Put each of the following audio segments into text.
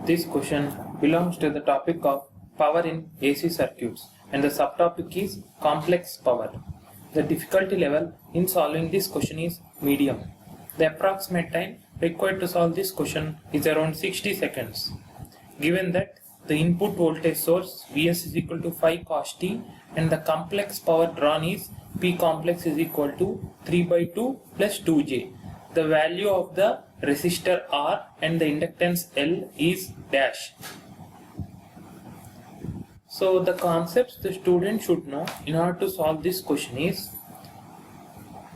This question belongs to the topic of power in AC circuits and the subtopic is complex power. The difficulty level in solving this question is medium. The approximate time required to solve this question is around 60 seconds. Given that the input voltage source Vs is equal to 5 cos t and the complex power drawn is P complex is equal to 3 by 2 plus 2J. The value of the resistor R and the inductance L is dash. So the concepts the student should know in order to solve this question is,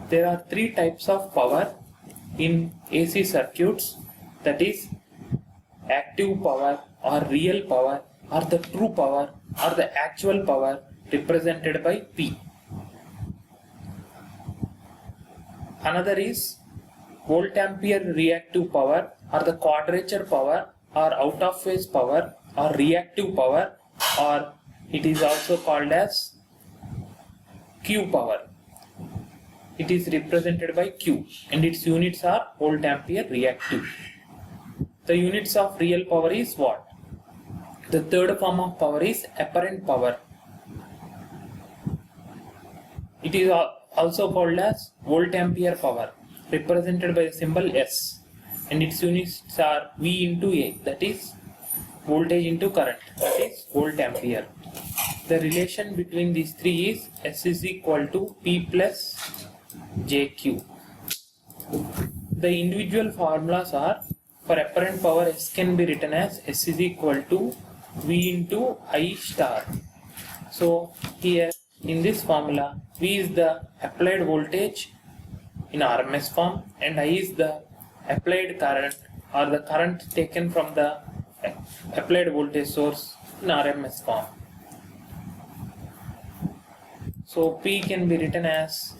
there are three types of power in AC circuits, that is active power or real power or the true power or the actual power represented by P. Another is volt ampere reactive power or the quadrature power or out of phase power or reactive power, or it is also called as Q power. It is represented by Q and its units are volt ampere reactive. The units of real power is what? The third form of power is apparent power. It is also called as volt ampere power, represented by the symbol S, and its units are V into A, that is voltage into current, that is volt ampere. The relation between these three is S is equal to P plus JQ. The individual formulas are, for apparent power S can be written as S is equal to V into I star. So here in this formula, V is the applied voltage in RMS form and I is the applied current or the current taken from the applied voltage source in RMS form. So P can be written as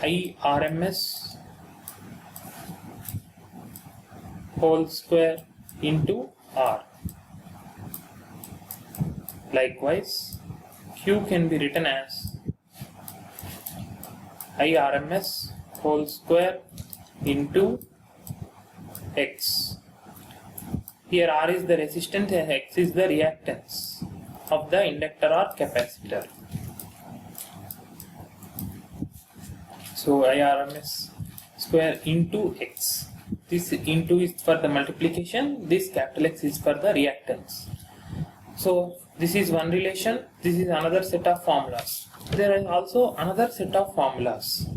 I RMS whole square into R. Likewise, Q can be written as I RMS whole square into X. Here R is the resistance and X is the reactance of the inductor or capacitor. So I RMS square into X. This into is for the multiplication, this capital X is for the reactance. So this is one relation, this is another set of formulas. There is also another set of formulas.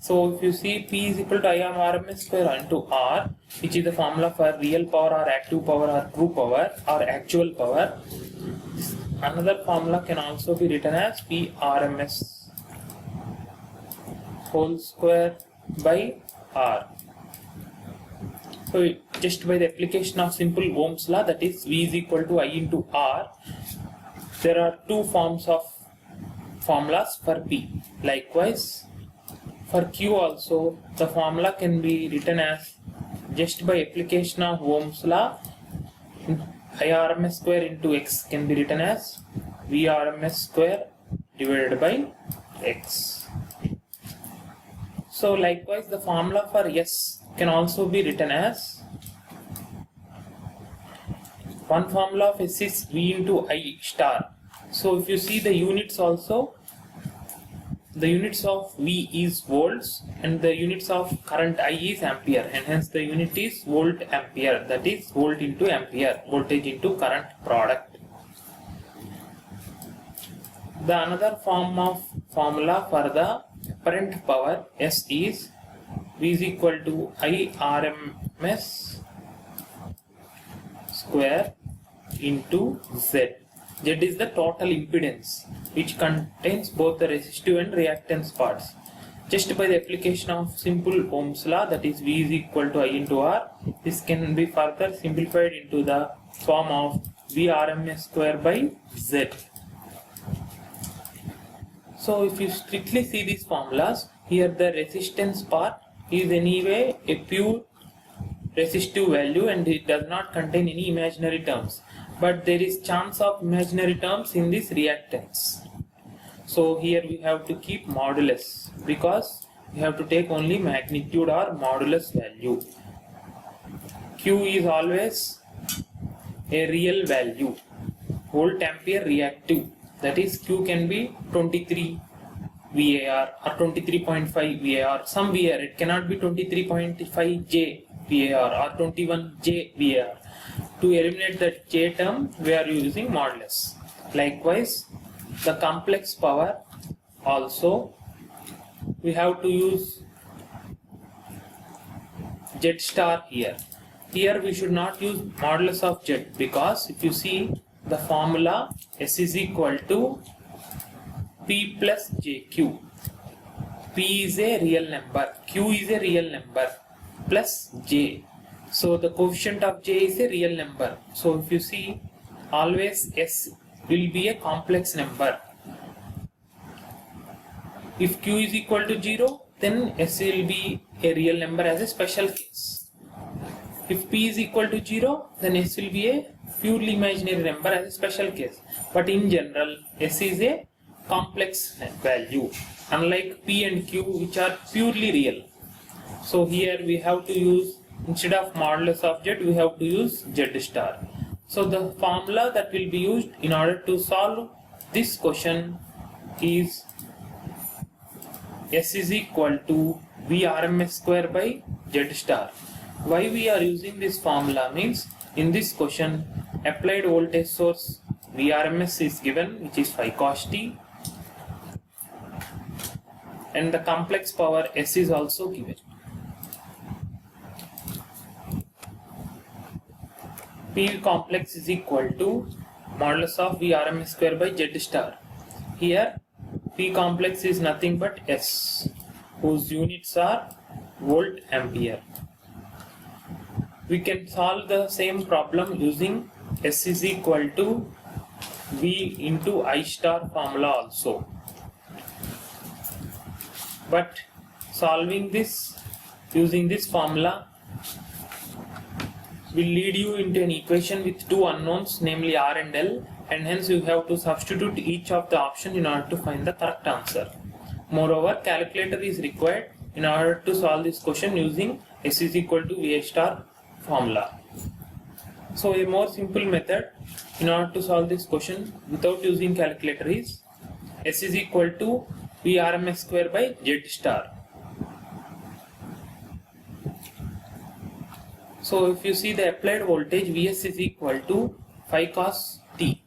So if you see P is equal to I RMS square into R, which is the formula for real power or active power or true power or actual power. Another formula can also be written as P RMS whole square by R. So just by the application of simple Ohm's law, that is V is equal to I into R, there are two forms of formulas for P. Likewise, for Q also, the formula can be written as, just by application of Ohm's law, I RMS square into X can be written as V RMS square divided by X. So likewise, the formula for S can also be written as, one formula of S is V into I star. So if you see the units also, the units of V is volts and the units of current I is ampere, and hence the unit is volt ampere, that is volt into ampere, voltage into current product. The another form of formula for the apparent power S is V is equal to I RMS square into Z. Z is the total impedance, which contains both the resistive and reactance parts. Just by the application of simple Ohm's law, that is V is equal to I into R, this can be further simplified into the form of V RMS square by Z. So if you strictly see these formulas, here the resistance part is anyway a pure resistive value and it does not contain any imaginary terms. But there is chance of imaginary terms in this reactance. So here we have to keep modulus because we have to take only magnitude or modulus value. Q is always a real value. Volt ampere reactive, that is Q can be 23 VAR or 23.5 VAR, some VAR. It cannot be 23.5 J VAR or 21 J VAR. To eliminate that J term, we are using modulus. Likewise, the complex power also we have to use Z star here. Here we should not use modulus of Z, because if you see the formula, S is equal to P plus JQ. P is a real number, Q is a real number, plus J. So the coefficient of J is a real number. So if you see, always S will be a complex number. If Q is equal to 0, then S will be a real number as a special case. If P is equal to 0, then S will be a purely imaginary number as a special case. But in general, S is a complex value, unlike P and Q, which are purely real. So here we have to use, instead of modulus of Z, we have to use Z star. So the formula that will be used in order to solve this question is S is equal to Vrms square by Z star. Why we are using this formula means, in this question applied voltage source Vrms is given, which is 5 cos t, and the complex power S is also given. P complex is equal to modulus of Vrms square by Z star. Here P complex is nothing but S, whose units are volt ampere. We can solve the same problem using S is equal to V into I star formula also. But solving this using this formula will lead you into an equation with two unknowns, namely R and L, and hence you have to substitute each of the option in order to find the correct answer. Moreover, calculator is required in order to solve this question using S is equal to V star formula. So a more simple method in order to solve this question without using calculator is S is equal to Vrms square by Z star. So if you see the applied voltage, Vs is equal to 5 cos t.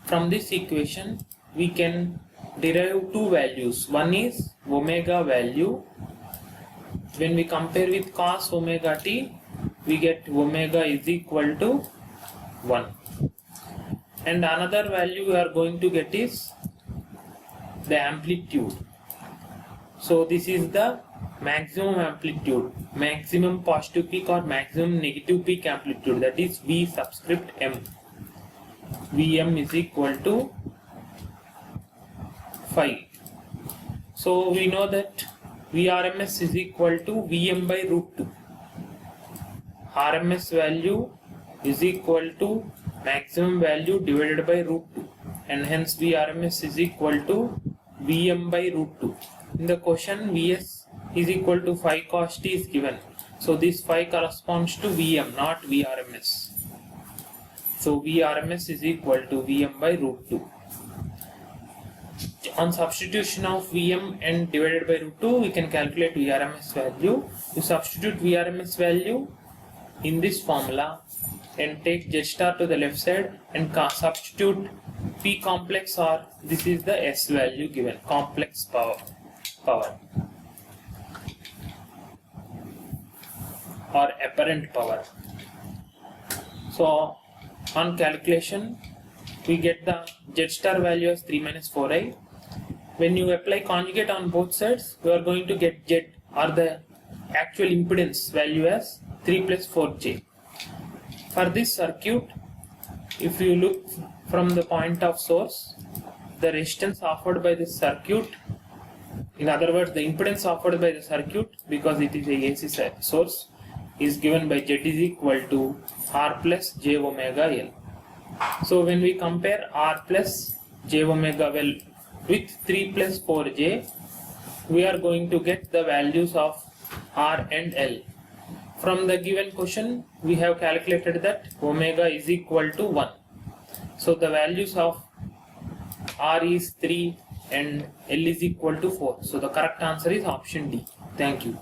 From this equation we can derive two values. One is omega value. When we compare with cos omega t, we get omega is equal to 1. And another value we are going to get is the amplitude. So this is the maximum amplitude, maximum positive peak or maximum negative peak amplitude, that is V subscript m. Vm is equal to 5. So we know that Vrms is equal to Vm by root 2. RMS value is equal to maximum value divided by root 2, and hence Vrms is equal to Vm by root 2. In the question, Vs is equal to 5 cos t is given. So this 5 corresponds to Vm, not Vrms. So Vrms is equal to Vm by root 2. On substitution of Vm and divided by root 2, we can calculate Vrms value. You substitute Vrms value in this formula and take Z star to the left side and substitute P complex, or this is the S value given, complex power or apparent power. So on calculation we get the Z star value as 3 minus 4i. When you apply conjugate on both sides, you are going to get Z, or the actual impedance value, as 3 plus 4j. For this circuit, if you look from the point of source, the resistance offered by this circuit, in other words the impedance offered by the circuit, because it is a AC source, is given by Z is equal to R plus J omega L. So when we compare R plus J omega L with 3 plus 4j, we are going to get the values of R and L. From the given question, we have calculated that omega is equal to 1. So the values of R is 3 and L is equal to 4. So the correct answer is option D. Thank you.